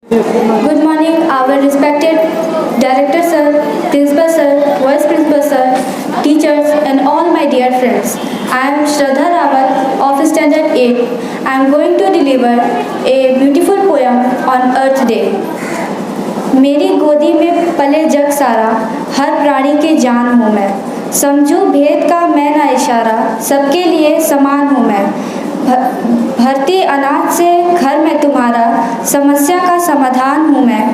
Good morning, our respected Director Sir, Principal Sir, Vice Principal Sir, teachers, and all my dear friends. I am Shraddha Rawat of Standard 8. I am going to deliver a beautiful poem on Earth Day. मेरी गोदी में पले जग सारा, हर प्राणी के जान हूँ मैं। समझो भेद का मैं ना इशारा, सबके लिए समान हूँ मैं। भरती अनाज से घर में तुम्हारा, समस्या का समाधान हूँ मैं।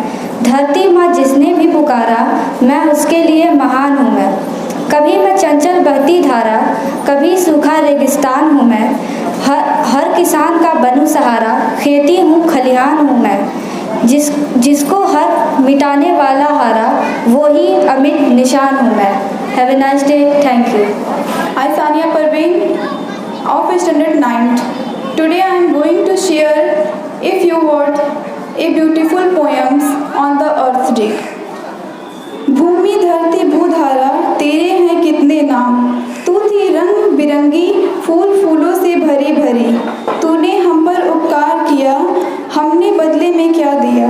धरती माँ जिसने भी पुकारा, मैं उसके लिए महान हूँ मैं। कभी मैं चंचल बहती धारा, कभी सूखा रेगिस्तान हूँ मैं। हर किसान का बनूं सहारा, खेती हूँ खलिहान हूँ मैं। जिसको हर मिटाने वाला हारा, वो ही अमिट निशान हूँ मैं। Have a nice day, thank you. I, Sania Parveen of Standard 9th. Today I am going to share a few words, a beautiful poems on the Earth Day. भूमि धरती भूधारा तेरे हैं कितने नाम, तू थी रंग बिरंगी फूल फूलों से भरी भरी। तूने हम पर उपकार किया, हमने बदले में क्या दिया।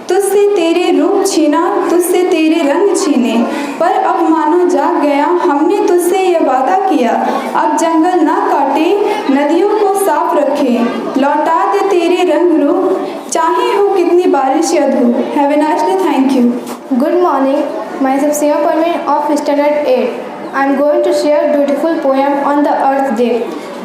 तुझसे तेरे रूप छीना, तुझसे तेरे रंग छीने, पर अब मानो जाग गया, हमने तुझसे यह वादा किया। अब जंगल ना काटे, नदियों को साफ रखे, लौटा दे तेरे रंग रूप, चाहे हो कितनी बारिश या धूप। Have a nice day, thank you. Good morning, myself Sima Parveen of Standard 8. I am going to share a beautiful poem on the Earth Day.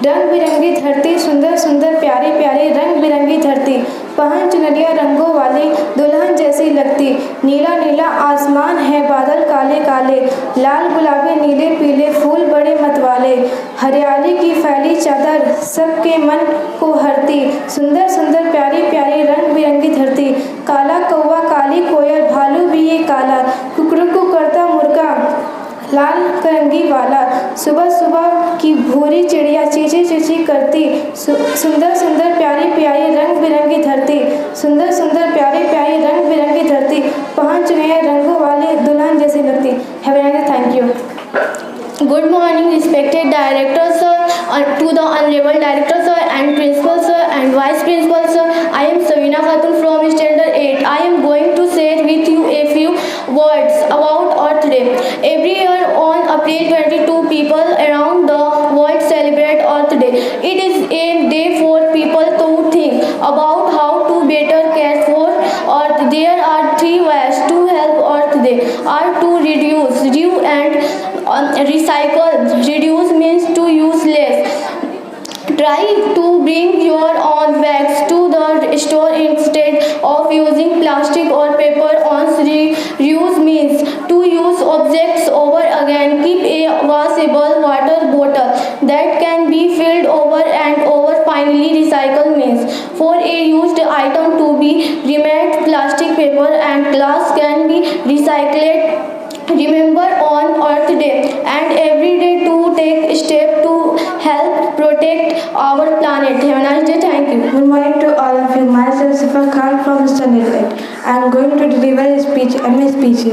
रंग बिरंगी धरती, सुंदर सुंदर प्यारी प्यारी रंग बिरंगी धरती, पहन चुनरिया रंगों वाली दुल्हन जैसी लगती। नीला नीला आसमान है, बादल काले काले, लाल गुलाबी नीले पीले फूल बड़े मतवाले। हरियाली की फैली चादर सबके मन को हरती, सुंदर सुंदर प्यारी प्यारी रंग बिरंगी धरती। काला कौवा काली कोयल, भालू भी ये काला, कुकड़ू करता मुर्गा लाल करंगी वाला। सुबह सुबह की भूरी चिड़िया चींची चींची करती, सुंदर सुंदर प्यारी प्यारी रंग बिरंगी धरती, सुंदर सुंदर प्यारी प्यारी रंग बिरंगी धरती, पहन चुनिया रंगों वाली दुल्हन जैसी लगती। Have a nice day, thank you. Good morning, respected Director Sir, to the Honorable Director Sir and Principal Sir and Vice Principal Sir. I am Savina Khatun from Standard 8. I am going to share with you a few words about Earth Day. Every year on April 22, people around the world celebrate Earth Day. It is a day for people to think about how to better care for Earth. There are three ways to help Earth Day: are to reduce, and recycle. Reduce means to use less. Try to bring your own bags to the store instead of using plastic or paper. On reuse means to use objects over again. Keep a washable water bottle that can be filled over and over. Finally, recycle means for a used item to be remade. Plastic, paper and glass can be recycled. Remember on Earth Day and every day to take a step to help protect our planet. Have a nice day. Thank you. Good morning to all of you. Myself Sifar Khan from Standard 8. I am going to deliver a speech and my speech.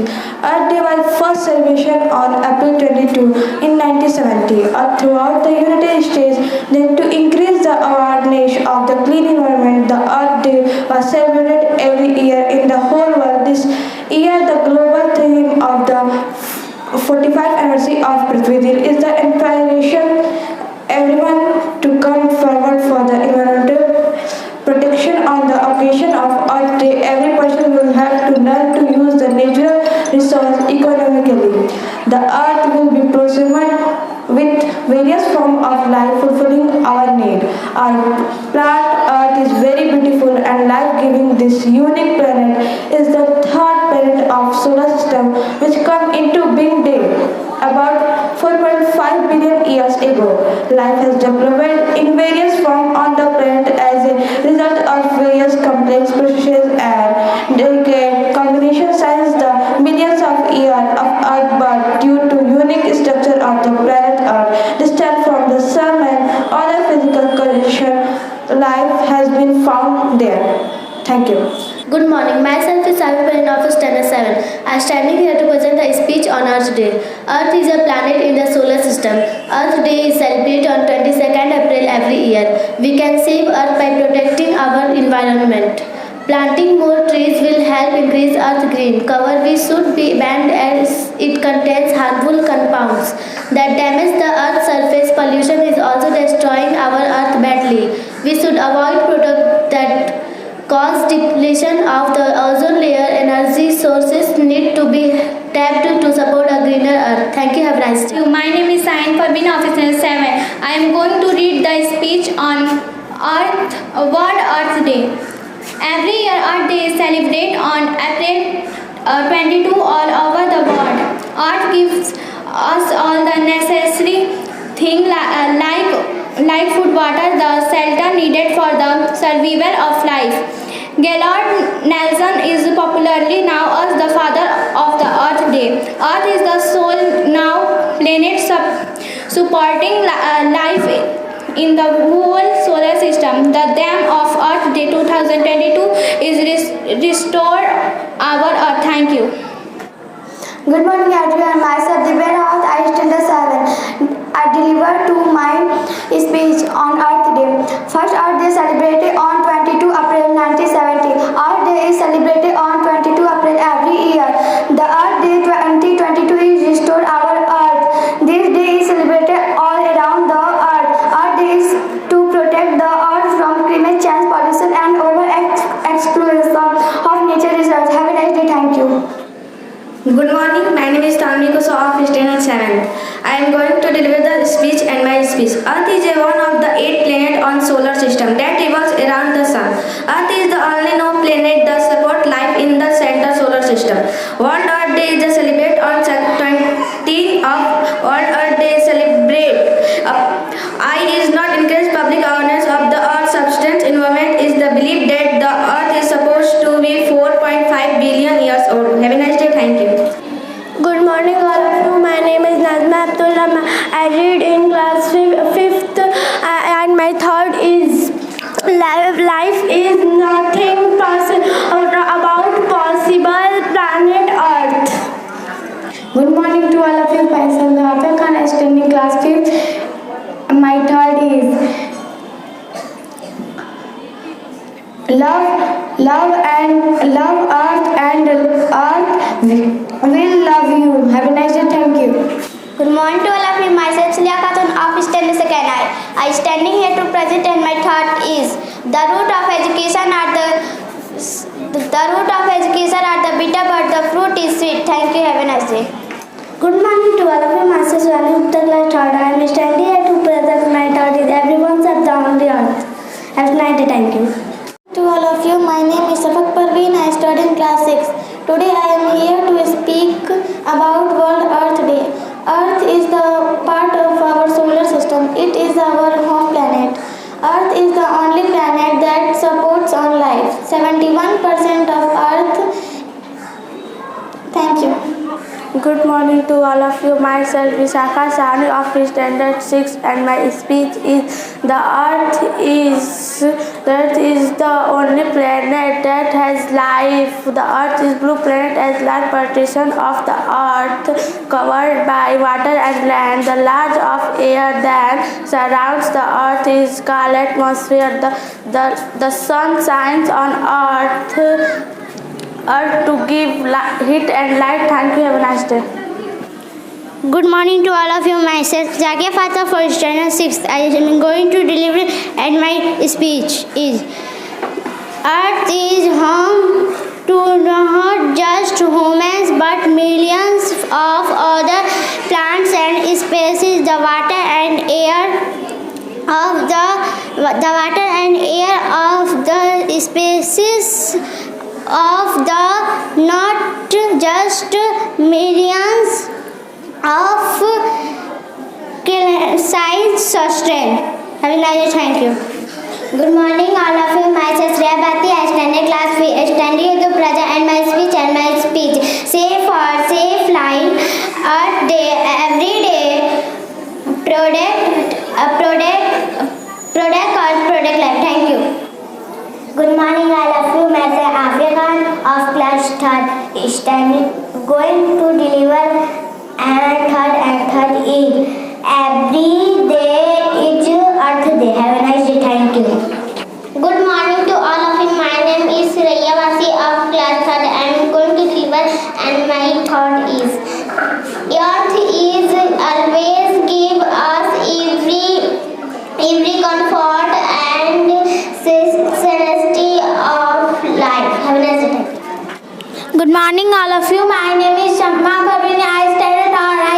Earth Day was first celebration on April 22 in 1970. Throughout the United States, then to increase the awareness of the clean environment, the Earth Day was celebrated every year in the whole world. This year, the global theme of the 45th anniversary of Prithvi Day is the inspiration everyone to come forward for the environmental protection. On the occasion of Earth Day, every person will have to learn to use the natural resource economically. The earth will be preserved with various forms of life fulfilling our need. Our planet Earth is very beautiful and life-giving. This unique planet is the third planet of solar system which come into being day about 4.5 billion years ago. Life has developed in various forms on the planet as a result of various complex processes and delicate combination since the millions of years of Earth, but due to unique structure of the planet Earth, distant from the sun and other physical conditions, life has been found there. Thank you. Good morning. Myself is Savi Parin of Standard 7. I am standing here to present a speech on Earth Day. Earth is a planet in the solar system. Earth Day is celebrated on 22nd April every year. We can save Earth by protecting our environment. Planting more trees will help increase earth green cover. We should be banned as it contains harmful compounds that damage the earth's surface. Pollution is also destroying our earth badly. We should avoid products that cause depletion of the ozone layer. Energy sources need to be tapped to support a greener earth. Thank you. Have a nice day. My name is Sain Parveen, Officer 7. I am going to read the speech on World Earth Day. Every year Earth Day is celebrated on April 22 all over the world. Earth gives us all the necessary things like food, water, the shelter needed for the survival of life. Gellert Nelson is popularly known as the father of the Earth Day. Earth is the sole now planet supporting life in the whole solar system. The theme of Earth Day 2022 is restore our Earth. Thank you. Good morning everyone, myself Divya Rawat, I stand 7. I deliver to my speech on Earth Day. First Earth Day celebrated on 22 April 1970. Earth Day is celebrated on 22 April every year. The Earth Day 2022 is restore our Earth. This day is celebrated all around the Earth. Earth Day is to protect the Earth from climate change, pollution and over exploitation of nature reserves. Have a nice day. Thank you. Good morning, my name is Tanvi Kusaw of Standard 7. I am going to deliver the speech and my speech. Earth is one of the 8 planets on solar system that revolves around the sun. Earth is the only known planet that supports life in the center solar system. World Earth Day is celebrated on 20th of World Earth Day celebrate. I is not encourage public awareness of the Earth's substance environment is the belief that the Earth is supposed to be 4.5 billion years old. Have a nice day. Thank you. Good morning all of you. My name is Nazma Abdul Rahman. I read in class 5th and my thought is life is nothing about possible planet Earth. Good morning to all of you. Myself Hafia Khan, I stand in class 5th. My thought is love Earth and Earth will love you. Have a nice day. Thank you. Good morning to all of you. Myself Celia Khatun of Standard 2. I standing here to present and my thought is the root of education are the bitter but the fruit is sweet. Thank you. Have a nice day. Good morning to all of you. Myself Swani Uttar class 3rd. I am standing here to present my thought is everyone's up on the earth. Have a nice day. Thank you. To all of you, my name is Safak Parveen. I study in class 6. Today I am here to speak about World Earth Day. Earth is the part of our solar system. It is our home planet. Earth is the only planet that supports on life. 71% of Earth. Thank you. Good morning to all of you. Myself Vishakha Sahni of Standard 6 and my speech is the Earth is the only planet that has life. The Earth is blue planet as large portion of the Earth covered by water and land. The large of air that surrounds the Earth is called atmosphere. The sun shines on Earth to give heat and light. Thank you. Have a nice day. Good morning to all of you. Myself Zakia Fatah for Standard 6. I am going to deliver and my speech is Earth is home to not just humans but millions of other plants and species. The water and air of the species of the not just millions of science sustain. Have a nice day. Thank you. Good morning all of you. Myself Shreya Bhatti. I stand in class 3. Standing to present and my speech. Safe line. Earth Day. Every day. Product life. Thank you. Good morning all of you. Myself Afia Khan of class 3rd. Standing going to deliver and third is every day is Earth Day. Have a nice day. Thank you. Good morning to all of you. My name is Raya class 3rd. I am going to deliver, and my thought is: Earth is always give us every comfort and serenity of life. Have a nice day. Good morning, all of you. My name is Shamma Parveen. I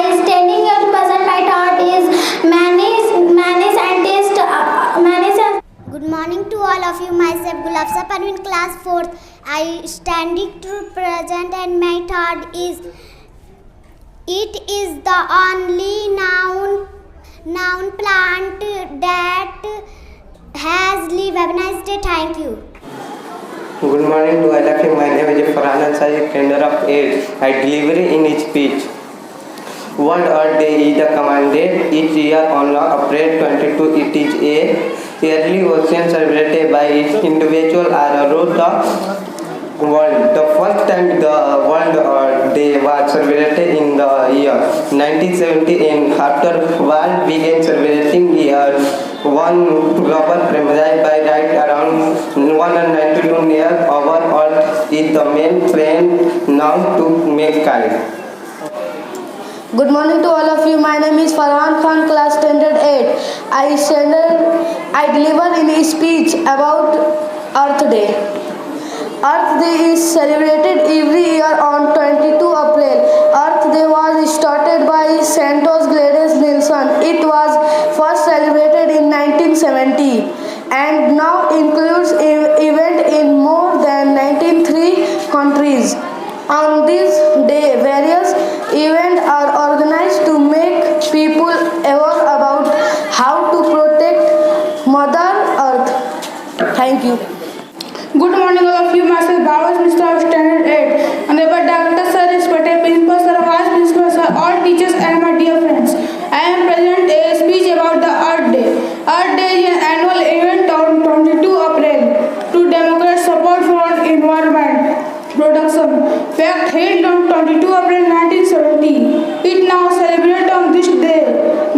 is standing here to present my thought is many scientists. Good morning to all of you. Myself Gulafsa Parveen, class 4th. I standing to present, and my thought is: it is the only noun plant that has lived. Have a nice day. Thank you. Good morning to all of you. My name is Farhan Ansari, standard of 8. I deliver in each speech. World Earth Day is commanded each year on April 22. It is a yearly occasion celebrated by each individual around the world. The first time the World Earth Day was celebrated in the year 1970, and after world began celebrating year one global premiere by right around 192 near our Earth is the main plane now to make kite. Good morning to all of you. My name is Farhan Khan, class standard 8. I deliver in a speech about Earth Day. Earth Day is celebrated every year on 22 April. Earth Day was started by Santos Gladys Nilsson. It was first celebrated in 1970 and now includes event in more than 93 countries. On this day, various events are organized to make people aware about how to protect Mother Earth. Thank you. Good morning, all of you. Myself, Bhavas Mr. of Standard 8. Honorable Dr. Sir, respected Principal Sir, Vice Principal Sir, all teachers, and my dear friends. I am present a speech about the Earth Day. Earth Day is an annual event on 22 April to demonstrate support for environment protection. Fact held on 22 April 1970. It now celebrated on this day.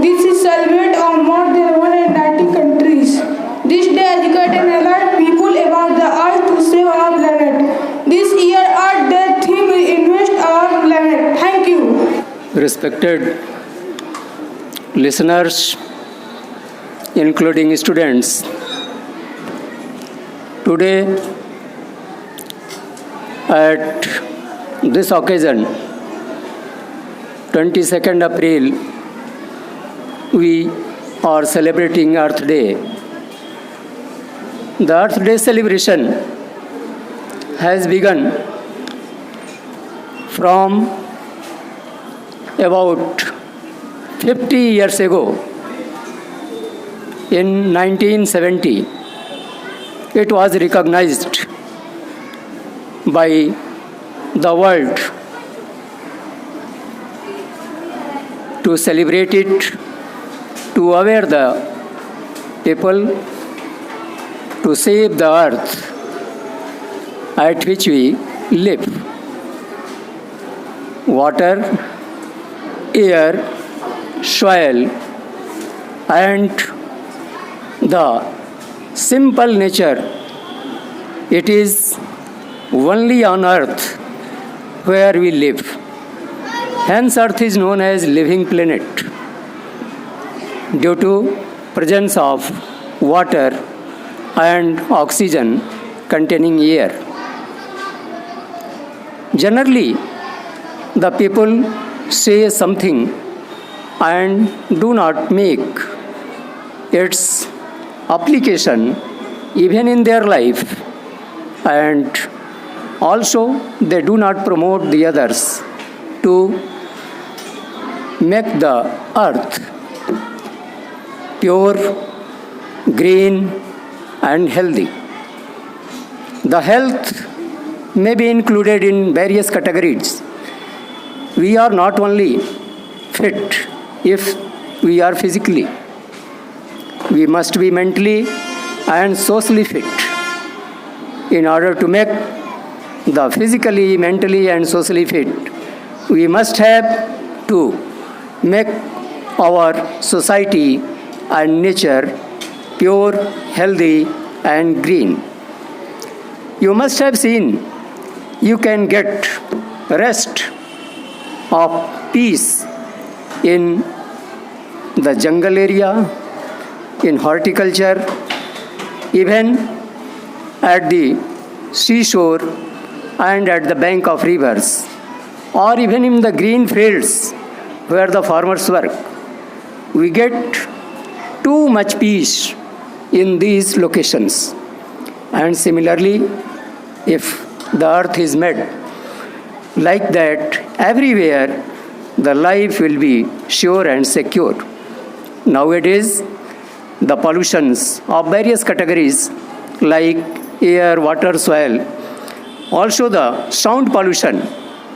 This is celebrated on more than 190 countries. This day educates and alerts people about the earth to save our planet. This year Earth Day theme is invest our planet. Thank you. Respected listeners, including students, today at this occasion, 22nd April, we are celebrating Earth Day. The Earth Day celebration has begun from about 50 years ago. In 1970, it was recognized by the world to celebrate it, to aware the people, to save the earth at which we live. Water, air, soil, and the simple nature. It is only on earth where we live. Hence, earth is known as living planet due to presence of water and oxygen containing air. Generally, the people say something and do not make its application even in their life, and also they do not promote the others to make the earth pure, green, and healthy. The health may be included in various categories. We are not only fit if we are physically, we must be mentally and socially fit. In order to make the physically, mentally, and socially fit, we must have to make our society and nature pure, healthy, and green. You must have seen you can get rest of peace in the jungle area, in horticulture, even at the seashore and at the bank of rivers, or even in the green fields where the farmers work. We get too much peace in these locations. And similarly, if the earth is made like that, everywhere the life will be sure and secure. Nowadays, the pollutions of various categories like air, water, soil, also the sound pollution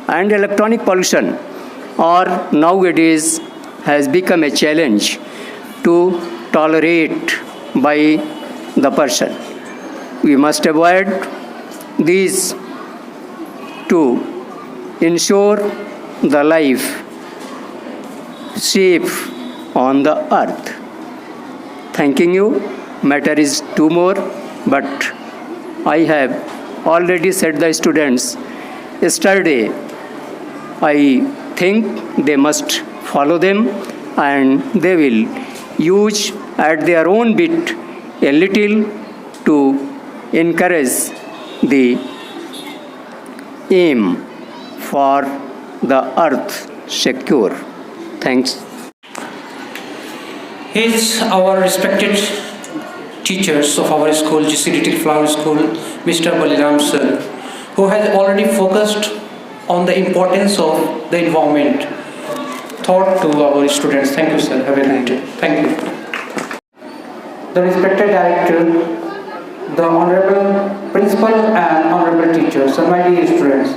and electronic pollution are nowadays has become a challenge to tolerate by the person. We must avoid these to ensure the life safe on the earth. Thanking you. Matter is two more, but I have already said the students yesterday. I think they must follow them and they will use at their own bit a little to encourage the aim for the earth secure. Thanks. Here's our respected teachers of our school, GCDT Flower School, Mr. Baliram sir, who has already focused on the importance of the environment. Thought to our students. Thank you, sir. Have a great day. Thank you. The respected director, the honorable principal and honorable teachers, and my dear students.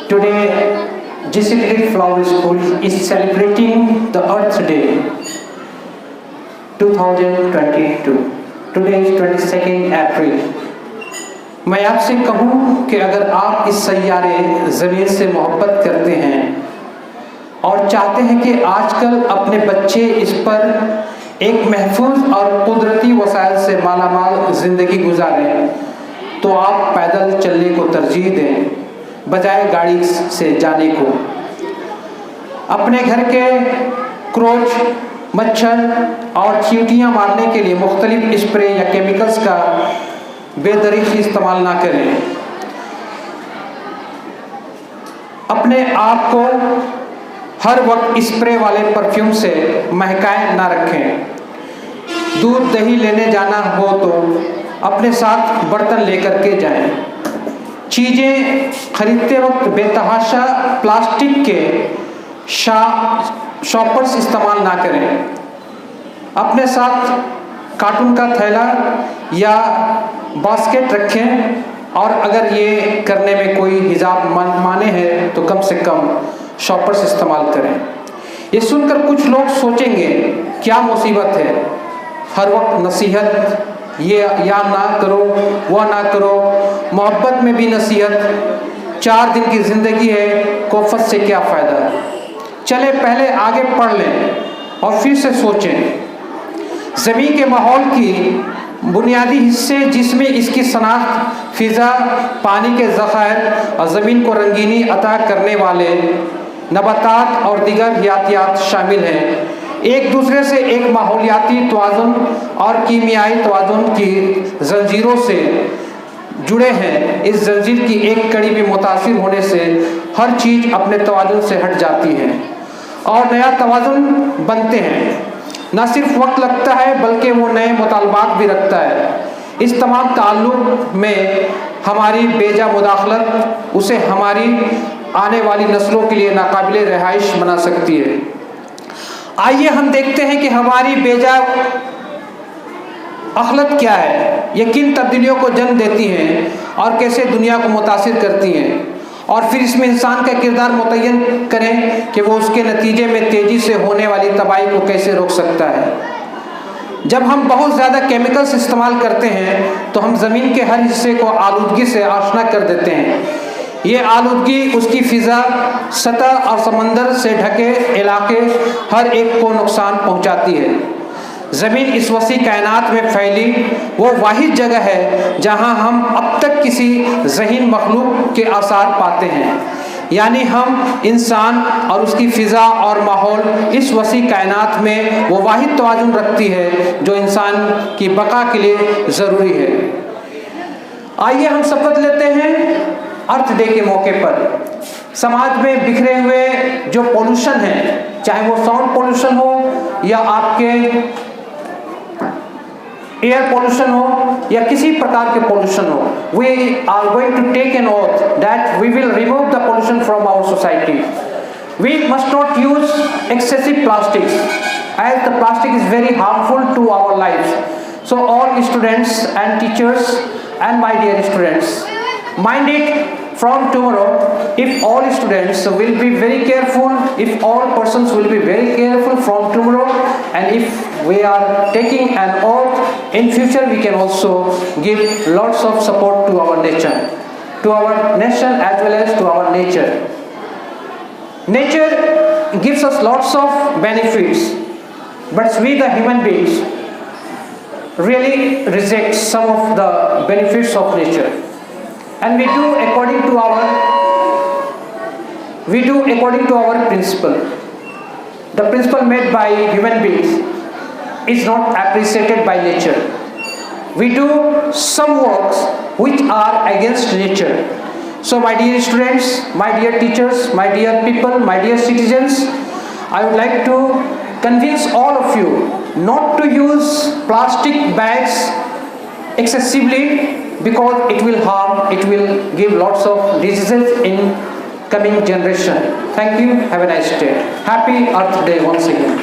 Today, GCDT Flower School is celebrating the Earth Day 2022. Today is 22nd April. मैं आपसे कहूँ कि अगर आप इस सैयारे ज़मीन से मोहब्बत करते हैं और चाहते हैं कि आजकल अपने बच्चे इस पर एक महफूज और कुदरती वसाइल से मालामाल ज़िंदगी गुजारें, तो आप पैदल चलने को तरजीह दें बजाय गाड़ी से जाने को। अपने घर के क्रोच, मच्छर और चींटियाँ मारने के लिए मुख्तलिफ स्प्रे या केमिकल्स का बेदरीकी इस्तेमाल ना करें। अपने आप को हर वक्त स्प्रे वाले परफ्यूम से महकाए ना रखें। दूध दही लेने जाना हो तो अपने साथ बर्तन लेकर के जाएं। चीज़ें खरीदते वक्त बेतहाशा प्लास्टिक के शॉपर्स इस्तेमाल ना करें। अपने साथ कार्टून का थैला या बास्केट रखें, और अगर ये करने में कोई हिजाब माने हैं तो कम से कम शॉपर्स इस्तेमाल करें। ये सुनकर कुछ लोग सोचेंगे क्या मुसीबत है, हर वक्त नसीहत, ये या ना करो वह ना करो, मोहब्बत में भी नसीहत, 4 दिन की ज़िंदगी है, कोफत से क्या फ़ायदा। चले पहले आगे पढ़ लें और फिर से सोचें। ज़मीन के माहौल की बुनियादी हिस्से जिसमें इसकी शनाख्त, फ़िज़ा, पानी के ज़खायर और ज़मीन को रंगीनी अता करने वाले नबातात और दीगर हयातियात शामिल हैं, एक दूसरे से एक माहौलियाती तवाज़ुन और कीमियाई तवाज़ुन की ज़ंजीरों से जुड़े हैं। इस ज़ंजीर की एक कड़ी में मुतासिर होने से हर चीज़ अपने तवाज़ुन से हट जाती है और नया तवाज़ुन बनते हैं। न सिर्फ वक्त लगता है बल्कि वो नए मुतालबात भी रखता है। इस तमाम ताल्लुक़ में हमारी बेजा मुदाखलत उसे हमारी आने वाली नस्लों के लिए नाकाबिले रहाइश बना सकती है। आइए हम देखते हैं कि हमारी बेजा अखलत क्या है, ये किन तब्दीलियों को जन्म देती हैं और कैसे दुनिया को मुतासिर करती हैं, और फिर इसमें इंसान का किरदार मुतय्यन करें कि वो उसके नतीजे में तेज़ी से होने वाली तबाही को कैसे रोक सकता है। जब हम बहुत ज़्यादा केमिकल्स इस्तेमाल करते हैं तो हम ज़मीन के हर हिस्से को आलूदगी से आशना कर देते हैं। ये आलूदगी उसकी फ़िज़ा, सतह और समंदर से ढके इलाके हर एक को नुकसान पहुंचाती है। ज़मीन इस वसी कायनात में फैली वो वाहिद जगह है जहां हम अब तक किसी ज़हीन मखलूक के आसार पाते हैं। यानी हम इंसान और उसकी फ़िज़ा और माहौल इस वसी कायनात में वो वाहिद तवाज़ुन रखती है जो इंसान की बका के लिए ज़रूरी है। आइए हम शपथ लेते हैं अर्थ डे के मौके पर समाज में बिखरे हुए जो पोल्यूशन है, चाहे वो साउंड पोल्यूशन हो या आपके एयर पोल्यूशन हो या किसी प्रकार के पोल्यूशन हो, we are going to take an oath that we will remove the pollution from our society. We must not use excessive plastics as the plastic is very harmful to our lives. So all students and teachers and my dear students, mind it from tomorrow. If all students will be very careful, if all persons will be very careful from tomorrow, and if we are taking an oath in future, we can also give lots of support to our nature, to our nation as well as to our nature. Nature gives us lots of benefits, but we the human beings really reject some of the benefits of nature, and we do according to our principle. The principle made by human beings is not appreciated by nature. We do some works which are against nature. So my dear students, my dear teachers, my dear people, my dear citizens, I would like to convince all of you not to use plastic bags excessively, because it will harm, it will give lots of diseases in coming generation. Thank you. Have a nice day. Happy Earth Day once again.